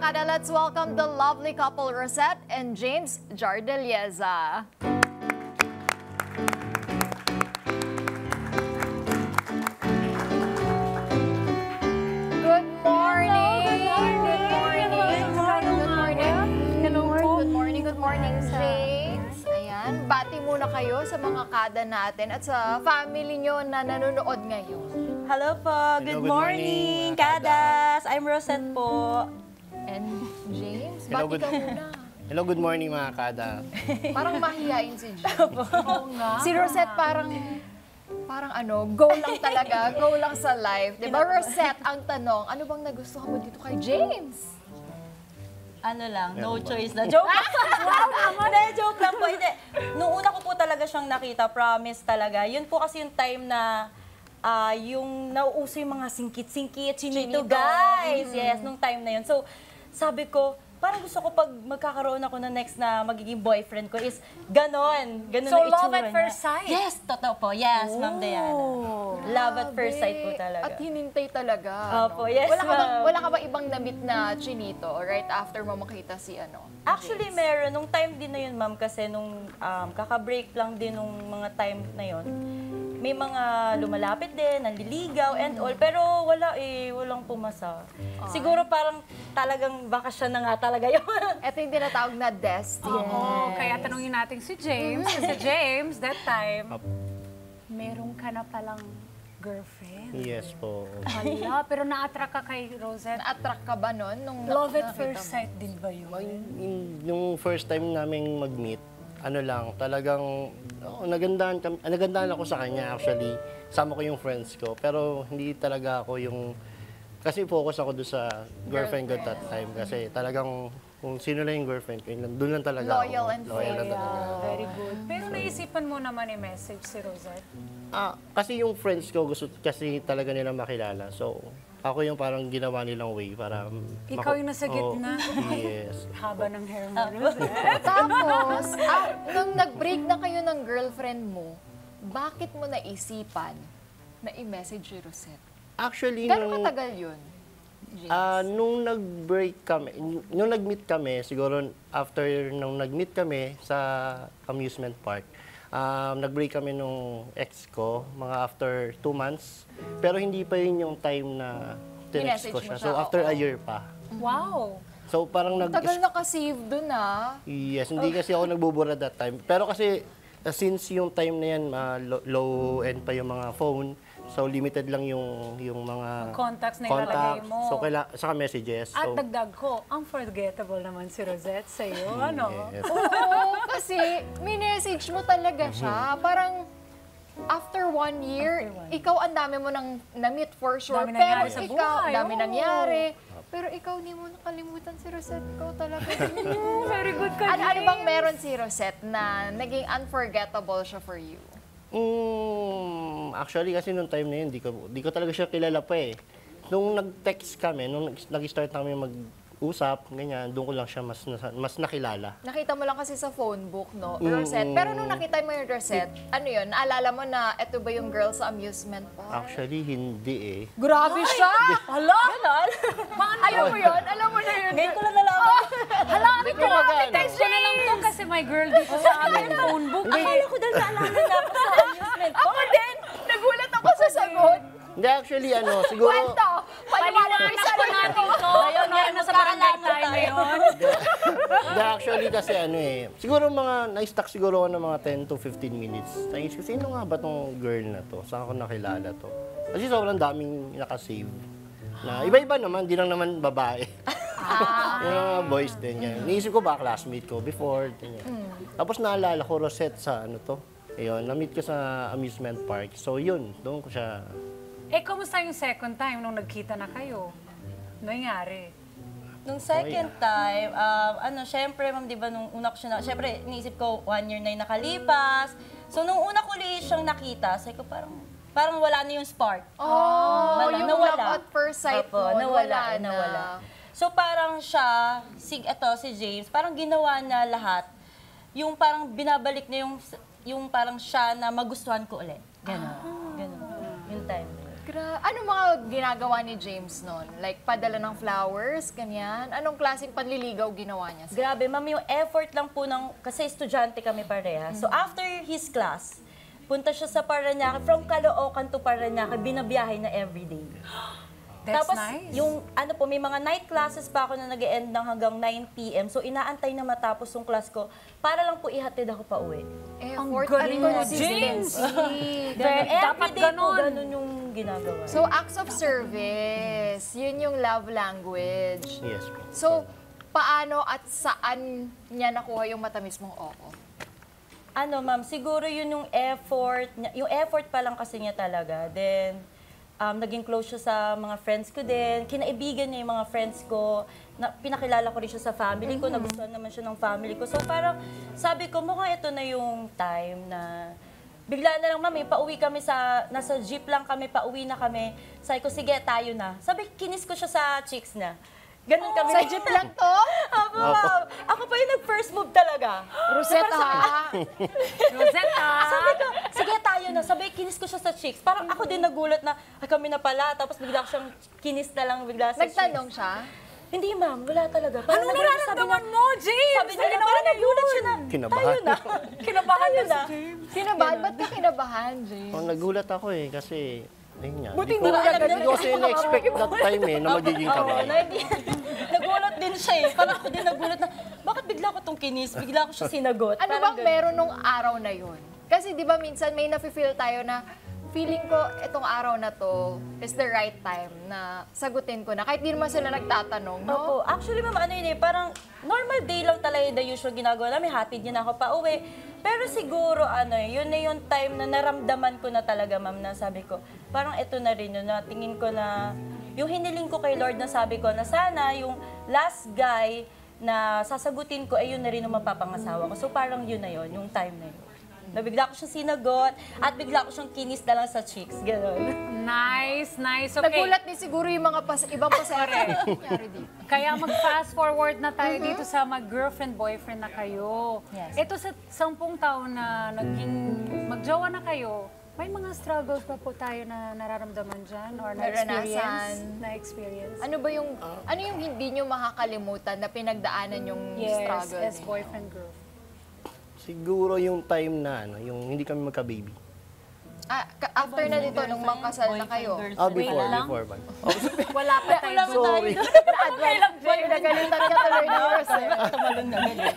kada, let's welcome the lovely couple Rosette and James Jardelieza. Good morning! Good morning, James. Ayan, bati muna kayo sa mga kada natin at sa family nyo na nanonood ngayon. Hello po. Good morning, Kadas. I'm Rosette po. And James, Hello, bati ka muna. Hello, good morning mga kada. Parang mahihain si James. Oo nga. Si Rosette parang ano, go lang talaga, go lang sa life. Diba, Rosette, ang tanong, ano bang nagustuhan mo dito kay James? Ano lang, no choice na. Joke lang. Wow naman. Hindi, joke lang po. Hindi. Nung una ko po talaga siyang nakita, promise talaga. Yun po kasi yung time na yung nauuso yung mga singkit-singkit, chinito, guys. Yes, nung time na yun. So, sabi ko, parang gusto ko pag magkakaroon ako na next na magiging boyfriend ko is ganon. Ganon So, na itsura love at first niya. sight? Yes, totoo po. Yes, Ma'am Diana. Love at first sight po Grabe. talaga. At hinintay talaga. Opo, yes, ma'am. wala ka ba ibang namit na chinito right after mo makita si Actually, meron. Nung time din na yun, ma'am, kasi nung kaka-break lang din nung mga time na yun, may mga lumalapit din, nanliligaw and all, pero wala walang pumasa. Siguro parang talagang bakasyon na nga talaga yun. Ito yung tinatawag na destiny. Oo, kaya tanungin natin si James. Kasi James, that time, meron ka na palang girlfriend. Yes po. Hala, pero na-attract ka kay Rosette. Na-attract ka ba nun? Nung Love at nakita first mo? sight din ba yun? Yung first time naming mag-meet, ano lang, talagang nagandahan ako sa kanya actually. Sama ko yung friends ko, pero hindi talaga ako yung kasi focus ako doon sa girlfriend ko that time kasi talagang kung sino lang yung girlfriend ko, doon lang talaga Loyal ako. and Loyal lang talaga. Very good. Pero naisipan mo naman i-message si Rosette. Kasi yung friends ko gusto kasi talaga nila makilala. So, ako yung parang ginawa nilang way para Ikaw yung nasa gitna. Yes. Haba ng hair mo, Rosette. Tapos, nung nag-break na kayo ng girlfriend mo, bakit mo naisipan na i-message si Rosette? Actually, Gano'ng katagal yun, James? nung nag-break kami, nung nag-meet kami, siguro after nung nag-meet kami sa amusement park, nag-break kami nung ex ko, mga after 2 months. Pero hindi pa yun yung time na tinext ko Minessage mo siya. siya, So after oo. a year pa. Wow. So parang Tagal nakasave dun Yes, hindi kasi ako nagbubura that time. Pero kasi since yung time na yan, low-end pa yung mga phone, so limited lang yung mga Contacts na ilalagay mo. So saka messages. At So, dagdag ko, unforgettable naman si Rosette sa'yo, ano? yes. Oo, kasi minessage mo talaga siya. Parang after 1 year, ikaw ang dami mo nang na-meet for sure. Dami Pero nangyari sa ikaw, buhay, dami oo. nangyari. Pero ikaw, hindi mo nakalimutan si Rosette. Ikaw talaga. Very good ka, ano bang James. meron si Rosette na naging unforgettable siya for you? Actually, kasi nung time na yun, di ko talaga siya kilala pa eh. Nung nag-text kami, nung nag-start kami mag-usap, ganyan, doon ko lang siya mas nakilala. Nakita mo lang kasi sa phone book, no? Rosette. Pero nung nakita mo yung Rosette, ano yun? Naalala mo na ito ba yung girl sa amusement park? Actually, hindi eh. Grabe siya! Hala! Ganon. Alam mo yun? Alam mo na yun? Ngayon ko lang nalaman. Hala, Hindi ko magana. text ko na lang to kasi my girl dito sa amin phone book. Akala ko dahil naalala na ako sa amusement. Ako din! Nagulat ako sa sagot! Hindi, actually, siguro... Kwento! Paliwanag sa natin So, ngayon nasa barangay tayo ngayon. Hindi, actually, kasi siguro na-stuck siguro ako ng mga 10 to 15 minutes. Naisip ko, sino nga ba tong girl na to? Saan ko nakilala to? Kasi sobrang daming nakasave. Na iba-iba naman, di lang naman babae. Yung mga boys din yan. Naisip ko ba, classmate ko before, ganyan. Tapos naalala ko, Rosette sa ayun, na-meet ko sa amusement park. So yun, doon ko siya... Kumusta yung second time nung nagkita na kayo? Ano nangyari? Nung second time, syempre, ma'am, di ba, nung una ko siya syempre, iniisip ko, 1 year na yung nakalipas. So, nung una ko ulit siyang nakita, sabi ko, parang wala na yung spark. Yung love at first sight Opo, mo, nawala. na. So, parang siya, si James, parang ginawa na lahat, yung parang binabalik na yung parang siya na magustuhan ko ulit. Ganon. Yung time. Ano Ano mga ginagawa ni James noon? Like, padala ng flowers, ganyan? Anong klaseng panliligaw ginawa niya? Grabe, ma'am, yung effort lang po kasi estudyante kami pareha. So after his class, punta siya sa Parañaque, from Caloocan to Parañaque, binabiyahe na everyday. That's Tapos, nice. yung may mga night classes pa ako na nag-e-end ng hanggang 9 p.m. So, inaantay na matapos yung class ko para lang po ihatid ako pa uwi. Effort galing at mo, consistency. Dapat Everyday po, ganon. ganun yung ginagawa. So, acts of service, yun yung love language. Yes po. So, paano at saan niya nakuha yung matamis mong oo? Ma'am, siguro yun yung effort, yung effort pa lang kasi niya talaga. Then, naging close siya sa mga friends ko din. Kinaibigan niya yung mga friends ko. Pinakilala ko rin siya sa family ko. Nagustuhan naman siya ng family ko. So parang sabi ko, mukhang ito na yung time na bigla na lang, mami, pauwi kami nasa jeep lang kami, pauwi na kami. Sabi ko, sige, tayo na. Sabi, kinis ko siya sa cheeks na. Ganun kami. Sa jeep lang to? Apo, ma'am. Ako pa yung nag-first move talaga. Rosetta, ha? Rosetta! Sabi ko, sige tayo na. Sabi, kinis ko siya sa cheeks. Parang ako din nagulat na, ay kami na pala. Tapos bigla ko siyang kinis na lang bigla sa Nagtanong cheeks. siya? Hindi ma'am, wala talaga. Parang Anong nagulat- nararamdaman mo, James? Sabi niya, parang nagulat siya na, Kinabahan. tayo na. Kinabahan Tayo na na. si James. Kinabahan? Ba't ka kinabahan, James? Oh, nagulat ako eh, kasi, ayun nga. Buti Hindi hindi ko, mo agad hindi ko kasi na-expect that time eh, na magiging Oo, kamay. nagulat din siya eh. Parang ako din nagulat na, bakit bigla ko tong kinis? Bigla ko siya sinagot. Ano Parang bang ganun. meron nung araw na yun? Kasi di ba minsan may nafe-feel tayo na feeling ko itong araw na to is the right time na sagutin ko na. Kahit di naman sila nagtatanong, no? Opo. Actually, ma'am, ano yun eh, parang normal day lang talaga the usual ginagawa namin. Hatid niya na ako pa uwi. Pero siguro, yun na yung time na naramdaman ko na talaga, ma'am, na sabi ko, parang ito na rin yun, na tingin ko na, yung hiniling ko kay Lord na sabi ko na sana yung last guy na sasagutin ko, ay yun na rin yung mapapangasawa ko. So parang yun na yun, yung time na yun. Na bigla ko siyang sinagot at bigla ko siyang kinis na lang sa cheeks. Ganon. Nice, nice. Okay. Nagulat din siguro yung mga ibang pasero. Ano nangyari dito? Kaya mag-fast forward na tayo dito sa mag-girlfriend-boyfriend na kayo. Yes. Ito sa 10 taon na naging mag-jowa na kayo, may mga struggles pa po tayo na nararamdaman dyan or Naranasan. na-experience? Ano ba yung, ano yung hindi nyo makakalimutan na pinagdaanan yung Yes, struggle? as ninyo? boyfriend, girlfriend. Siguro yung time na, yung hindi kami magka-baby. After na dito, nung magkasal na kayo. Before ba? Wala pa tayo. Sorry. Na-advance. Nagalitan ka tuloy ni Rosel. Tumalon na ganun.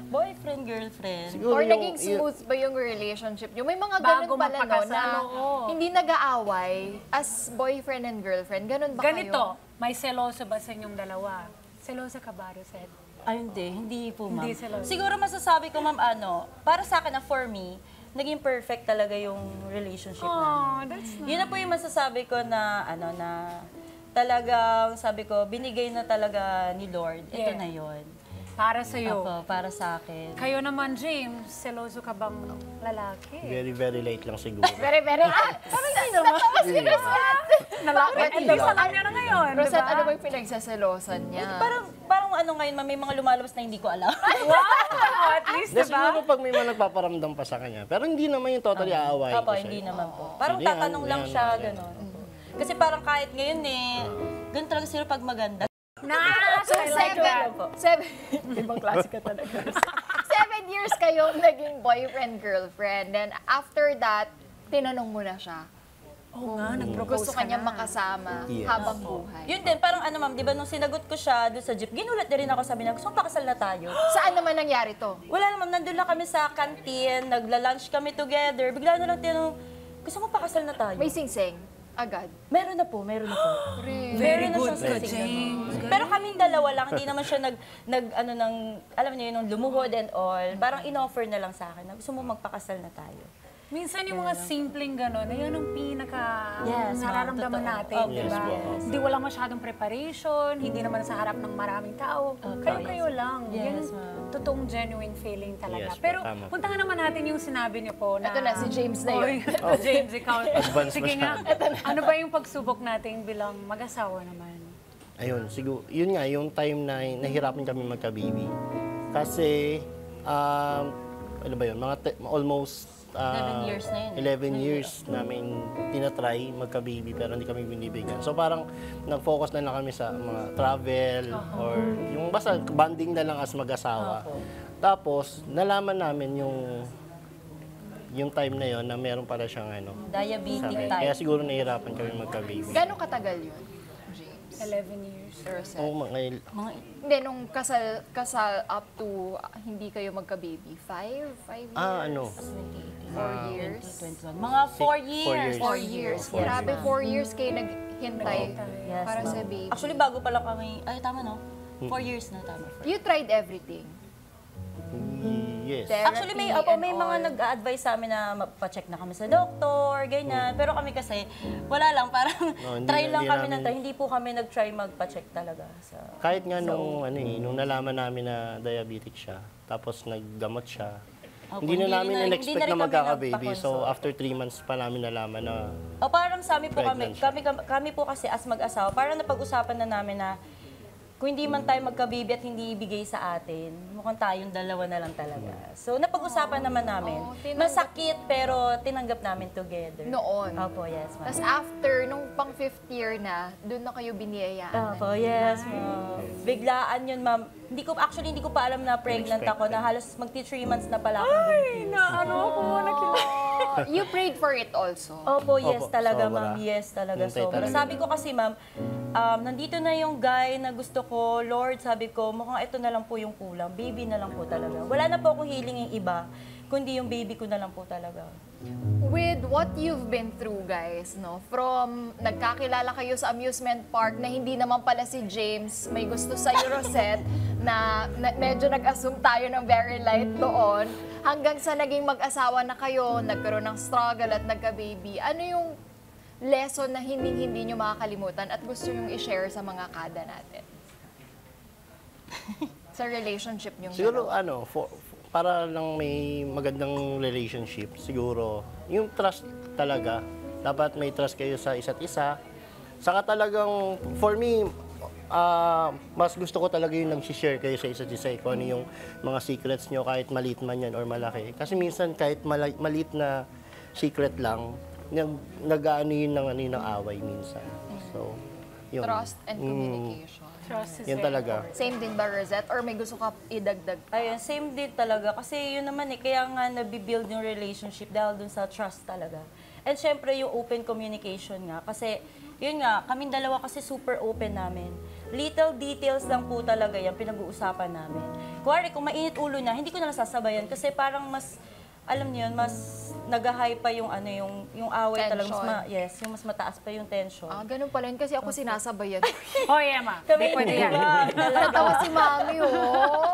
Boyfriend, girlfriend. Siguro Or yung- naging smooth ba yung relationship nyo? May mga Bago ganun pala no, magpakasal, na oo. hindi nag-aaway as boyfriend and girlfriend. Ganun ba Ganito, kayo? may seloso ba sa inyong dalawa? Selosa ka ba, Rosette? Ay, hindi po, ma'am. Hindi sila. Siguro masasabi ko, ma'am, para sa akin na for me, naging perfect talaga yung relationship namin. Oh, that's nice. Yun na po yung masasabi ko na, na talagang, sabi ko, binigay na talaga ni Lord. Ito Yeah. na yun. Para sa'yo. Opo, para sa akin. Kayo naman, James, seloso ka bang lalaki? Very, very late lang siguro. Very, very... Parang hindi naman. Natawa si Rosette. At least alam niya na ngayon, di Rosette, ba? ano ba yung pinagsaselosan niya? Parang ngayon, ma'am, may mga lumalabas na hindi ko alam. Wow! At least, Hindi, di ba? siguro pag may mga nagpaparamdam pa sa kanya. Pero hindi naman yung totally aawayin Opo, ko siya. hindi naman po. Parang Sige, tatanong yan, lang yan, siya, yan. gano'n. Kasi parang kahit ngayon ganun talaga sila pag maganda. So, I like that po. Ibang klase ka talaga. 7 years kayong naging boyfriend-girlfriend. Then, after that, tinanong mo na siya. Oo nga, nag-propose Gusto ka kanya na. makasama Yes. habang buhay. Yun din, parang ma'am, di ba nung sinagot ko siya doon sa jeep, ginulat na rin ako, sabi na, gusto mo pakasal na tayo? Saan naman nangyari to? Wala naman, nandun lang kami sa canteen, nagla-lunch kami together, bigla na lang tinanong, gusto mo pakasal na tayo? May sing-sing? Agad? Meron na po, meron na po. Very na good siya ka, sa James. Pero kaming dalawa lang, hindi naman siya alam niyo yun, nung lumuhod and all, parang in-offer na lang sa akin, na gusto mo magpakasal na tayo. Minsan yung mga simpleng gano'n, ayun ang pinaka Yes, ma'am, nararamdaman totoo. natin, Oh, di yes, ba? ma'am. Hindi walang masyadong preparation, hindi naman sa harap ng maraming tao. Kayo-kayo lang. Yes, Yan ma'am. totoong genuine feeling talaga. Yes, Pero tama. puntahan naman natin yung sinabi niyo po na... Ito na, si James na yun. Oy, ito, James, ikaw. Advance Sige nga, masyado. ano ba yung pagsubok nating bilang mag-asawa naman? Ayun, siguro, yun nga, yung time na nahirapan kami magka-baby. Kasi, ano ba yun, almost 11 years na yun. 11 years namin tinatry magka-baby pero hindi kami binibigyan. So parang nag-focus na lang kami sa mga travel or yung basta bonding na lang as mag-asawa. Tapos nalaman namin yung time na yon na meron pala siyang Diabetic sakit. type. Kaya siguro nahihirapan kami magka-baby. Gano'ng katagal yun, James? 11 years. Rosette? Oo, mga Hindi, nung kasal up to hindi kayo magka-baby. 5 years? 4 years? 2021. Mga 4 years. 4 years. Grabe, 4 years kayo naghintay Yes, para ma'am. sa baby. Actually, bago pa lang kami, ay tama no? 4 years na, tama. You tried everything. Yes. Actually, may Therapy may and mga all. nag-a-advise sa amin na mapacheck na kami sa doktor, ganyan. Pero kami kasi, wala lang, parang hindi try lang hindi kami namin- hindi po kami nag-try magpa-check talaga. Kahit nga nung nalaman namin na diabetic siya, tapos naggamot siya, Opo, hindi na namin hindi in-expect na rin na kami magkaka-baby. So nagpa-consult. after 3 months pa namin nalaman na O parang sa amin po Pregnant siya. kami po kasi as mag-asawa, parang napag-usapan na namin na kung hindi man tayo magka-baby at hindi ibigay sa atin, mukhang tayong dalawa na lang talaga. So napag-usapan naman namin. Masakit pero tinanggap namin together. Noon. Opo, yes, ma'am. Tapos after, nung pang 5th year na, doon na kayo biniyayaan. Opo, yes, ma'am. Biglaan yun, ma'am. Hindi ko pa alam na pregnant ako, na halos magti 3 months na pala akong buntis. You prayed for it also. Opo, yes Opo, talaga, sobra. ma'am. Yes talaga, Hintay sobra. talaga. Sabi ko kasi, ma'am, nandito na yung guy na gusto ko. Lord, sabi ko, mukhang ito na lang po yung kulang. Baby na lang po talaga. Wala na po akong healing yung iba, kundi yung baby ko na lang po talaga. With what you've been through, guys, no? From nagkakilala kayo sa amusement park na hindi naman pala si James may gusto sa Rosette, na medyo nag-assume tayo ng very light doon, hanggang sa naging mag-asawa na kayo, nagkaroon ng struggle at nagka-baby. Ano yung lesson na hindi nyo makakalimutan at gusto nyong i-share sa mga kada natin? Sa relationship nyo. siguro para lang may magandang relationship, siguro yung trust talaga. Dapat may trust kayo sa isa't isa. Saka talagang, for me, mas gusto ko talaga yung nag-share kayo sa isa't isa. Kung ano yung mga secrets nyo, kahit maliit man yan or malaki. Kasi minsan kahit maliit na secret lang, nag-ano yun ng away minsan. So, yun. Trust and communication. Trust is Yan very talaga. Same din ba, Rosette? Or may gusto ka idagdag? Ayun, same din talaga. Kasi yun naman kaya nga nabibuild yung relationship dahil dun sa trust talaga. And syempre yung open communication nga. Kasi yun nga, kaming dalawa kasi super open namin. Little details lang po talaga yan, pinag-uusapan namin. Kuwari, kung mainit ulo na, hindi ko na nasasabayan kasi parang mas, alam niyo yun, mas nag-high pa yung yung away talaga. Tension. Yung mas mataas pa yung tension. Ganun pala yun kasi ako sinasabayan. Oh, Emma. Hindi pwede yan. Natawa si Mami, oh.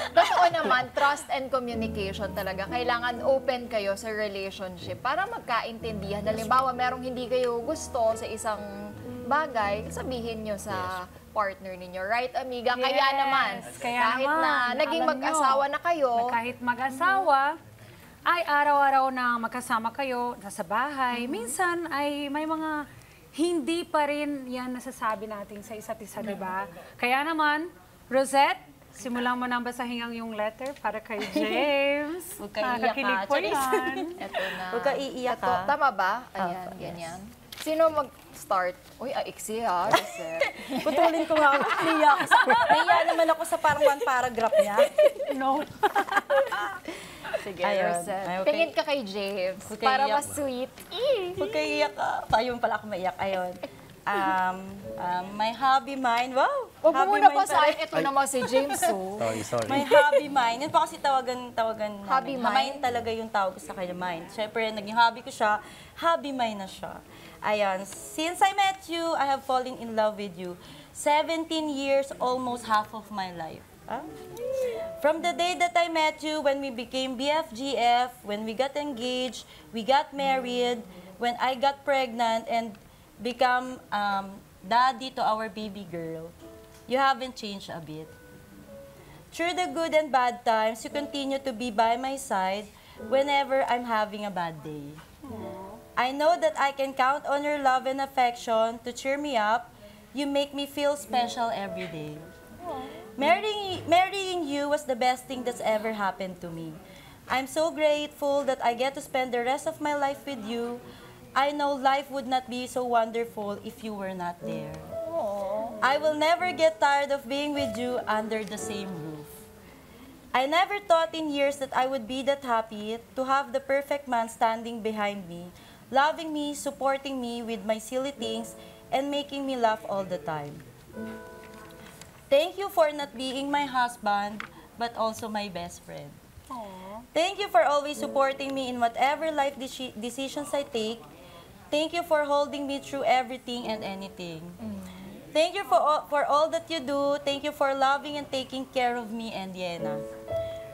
Totoo naman, trust and communication talaga. Kailangan open kayo sa relationship para magkaintindihan. Halimbawa, merong hindi kayo gusto sa isang bagay, sabihin nyo sa partner ninyo. Right, amiga? Kaya Yes, naman, kaya kahit naman, na naging alam mag-asawa nyo, na kayo, na kahit mag-asawa, ay araw-araw na magkasama kayo nasa bahay. Minsan ay may mga hindi pa rin yan nasasabi natin sa isa't isa, di ba? Kaya naman, Rosette, simulan mo nang basahin ang yung letter para kay James. Huwag ka iiyak, Nakakakilig ha? po Charis. yan. eto na. Huwag ka iiyak, Eto, ha? tama ba? Ayan, yes. ganyan. Sino mag-start? Uy, iksi ha, Rosette. Putulin ko nga ako. Naiya naman ako sa parang one paragraph niya. No. Sige, Ayun. Rosette. Ay, okay. Tingin ka kay James Okay, para iyak. mas sweet. Huwag kayo iyak. Ayun pala ako maiyak. Ayun. My hobby mind. Wow! Huwag mo Hobby muna mind basahin. pala. Ito naman si James, oh. Sorry. My hobby mind. Yan pa kasi tawagan namin. Hobby mind? Mind talaga yung tawag sa kanya, mind. Siyempre, naging hobby ko siya. Hobby mind na siya. Ayan. Since I met you, I have fallen in love with you. 17 years, almost half of my life. From the day that I met you, when we became BFGF, when we got engaged, we got married, when I got pregnant and become daddy to our baby girl, you haven't changed a bit. Through the good and bad times, you continue to be by my side whenever I'm having a bad day. I know that I can count on your love and affection to cheer me up. You make me feel special every day. Marrying you was the best thing that's ever happened to me. I'm so grateful that I get to spend the rest of my life with you. I know life would not be so wonderful if you were not there. I will never get tired of being with you under the same roof. I never thought in years that I would be that happy to have the perfect man standing behind me, loving me, supporting me with my silly things, and making me laugh all the time. Thank you for not being my husband, but also my best friend. Thank you for always supporting me in whatever life decisions I take. Thank you for holding me through everything and anything. Thank you for all that you do. Thank you for loving and taking care of me and Yena.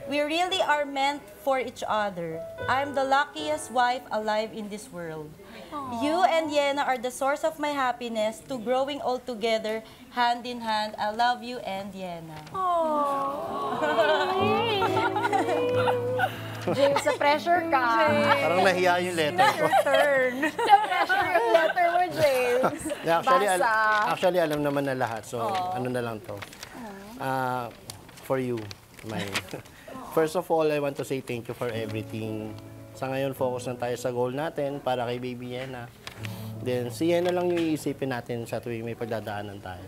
We really are meant for each other. I'm the luckiest wife alive in this world. You and Yena are the source of my happiness to growing all together, hand in hand. I love you and Yena. James, sa pressure ka. Parang nahiya yung letter ko. Sa pressure yung letter mo, James. Basa. Actually, alam naman na lahat. So, ano na lang to. For you, my... First of all, I want to say thank you for everything. Sa ngayon, focus na tayo sa goal natin para kay Baby Yena. Then, si Yena lang yung iisipin natin sa tuwing may pagdadaanan tayo.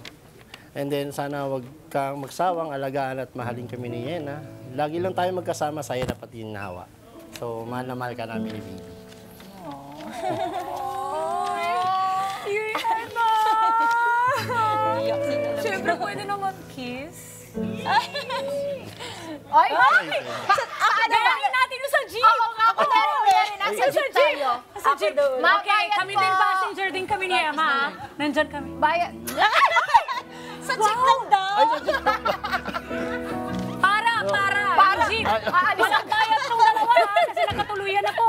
And then, sana wag kang magsawang alagaan at mahalin kami ni Yena. Lagi lang tayo magkasama sa hirap at ginhawa. So, mahal na mahal ka namin ni Baby. Siyempre, pwede naman kiss. Ay! Gayahin natin yung sa jeep. Oo nga, kunyari, nasa jeep tayo. Sa jeep. Okay, kami din passenger din kami ni Emma. Nandyan kami. Bayad. Sa check lang daw. Para. Jeep. Walang bayad nung dalawa kasi nakatuluyan ako.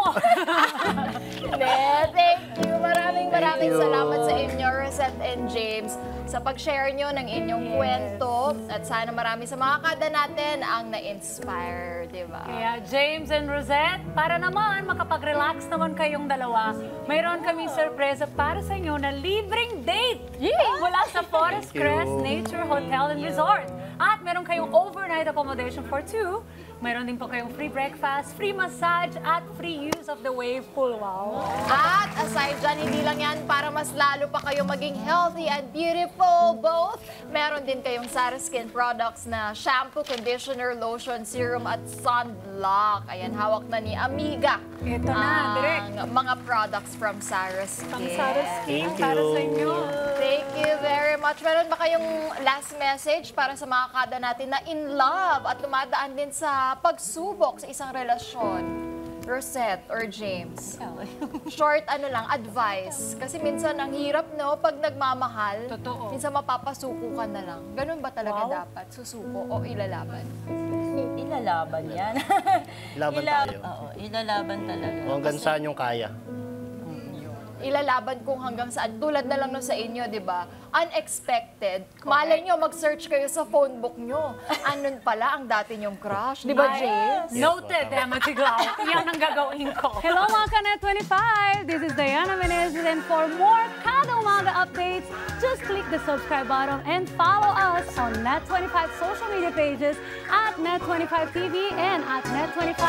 Thank you. Maraming you. salamat sa inyo, Rosette and James, sa pag-share nyo ng inyong kwento. At sana marami sa mga kada natin ang na-inspire, di ba? Kaya James and Rosette, para naman makapag-relax naman kayong dalawa, mayroon kaming sorpresa para sa inyo na libreng date mula sa Forest Crest Nature Hotel and Resort. At meron kayong overnight accommodation for two. Mayroon din po kayong free breakfast, free massage, at free use of the wave pool. Wow! At aside dyan, hindi lang yan para mas lalo pa kayo maging healthy and beautiful both. Meron din kayong Sara Skin products na shampoo, conditioner, lotion, serum, at sunblock. Ayan, hawak na ni Amiga. Ito na, direct. Ang mga products from Sara Skin. Ang Sara Skin Thank para you. sa inyo. Thank you very much. Meron ba kayong last message para sa mga kada natin na in love at tumadaan din sa pagsubok sa isang relasyon? Rosette or James? Short lang, advice. Kasi minsan ang hirap, no? Pag nagmamahal, Totoo. minsan mapapasuko ka na lang. Ganun ba talaga dapat? Susuko o ilalaban? Ilalaban yan. Laban tayo. Oo, ilalaban talaga. O hanggang saan yung kaya. Ilalaban kung hanggang saan. Tulad na lang no sa inyo, di ba? Unexpected. Malay nyo, mag-search kayo sa phone book nyo. Anon pala ang dati nyong crush. Di ba, James? Noted, Emma Tiglaw. Yan ang gagawin ko. Hello mga Kanet 25! This is Diana Menezes, and for more Kada Umaga updates, just click the subscribe button and follow us on Net25 social media pages at Net25 TV and at Net25